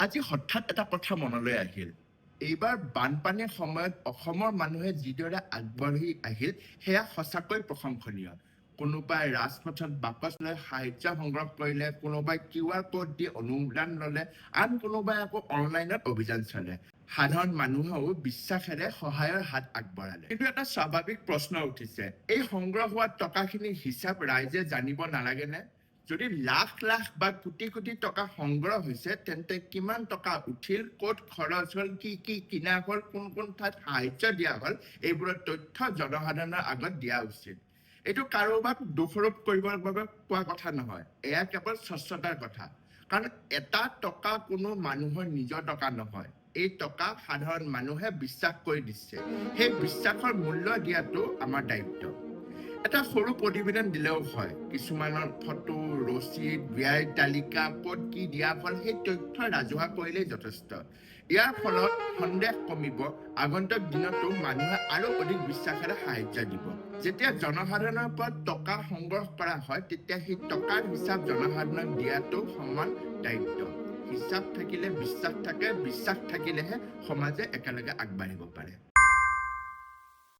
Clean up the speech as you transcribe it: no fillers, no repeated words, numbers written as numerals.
আজি হঠাৎ এটা কথা মনলৈ আহিল। এইবাৰ বানপানীৰ সময়ত অসমৰ মানুহে যিদৰে আগবাঢ়ি আহিল সেয়া সঁচাকৈ প্ৰশংসনীয়। কোনোবাই ৰাজপথত বাকচ লৈ সাহায্য সংগ্ৰহ কৰিলে, কোনোবাই QR কোড দি অনুদান ল'লে, আন কোনোবাই আকৌ অনলাইনত অভিযান চলে। সাধাৰণ মানুহেও বিশ্বাসেৰে সহায়ৰ হাত আগবঢ়ালে। কিন্তু এটা স্বাভাৱিক প্ৰশ্ন উঠিছে, এই সংগ্ৰহ হোৱা টকাখিনিৰ হিচাপ ৰাইজে জানিব নালাগেনে? যদি লাখ লাখ বা কোটি কোটি টকা সংগ্ৰহ হৈছে, তেন্তে কিমান টকা উঠিল, ক'ত খৰচ হ'ল, কি কি কিনা হ'ল, কোন কোন ঠাইত সাহায্য দিয়া হ'ল, এইবোৰৰ তথ্য জনসাধাৰণৰ আগত দিয়া উচিত। এইটো কাৰোবাক দোষাৰোপ কৰিবৰ বাবে কোৱা কথা নহয়, এয়া কেৱল স্বচ্ছতাৰ কথা। কাৰণ এটা টকা কোনো মানুহৰ নিজৰ টকা নহয়, এই টকা সাধাৰণ মানুহে বিশ্বাস কৰি দিছে। সেই বিশ্বাসৰ মূল্য দিয়াটো আমাৰ দায়িত্ব। এটা সৰু প্ৰতিবেদন দিলেও হয়, কিছুমানৰ ফটো, ৰচিদ, ব্যয় তালিকা, ক'ত কি দিয়া হ'ল সেই তথ্য ৰাজহুৱা কৰিলেই যথেষ্ট। ইয়াৰ ফলত সন্দেহ কমিব, আগন্তুক দিনতো মানুহে আৰু অধিক বিশ্বাসেৰে সাহায্য দিব। যেতিয়া জনসাধাৰণৰ পৰা টকা সংগ্ৰহ কৰা হয়, তেতিয়া সেই টকাৰ হিচাপ জনসাধাৰণক দিয়াটো সমান দায়িত্ব। হিচাপ থাকিলে বিশ্বাস থাকে, বিশ্বাস থাকিলেহে সমাজে একেলগে আগবাঢ়িব পাৰে।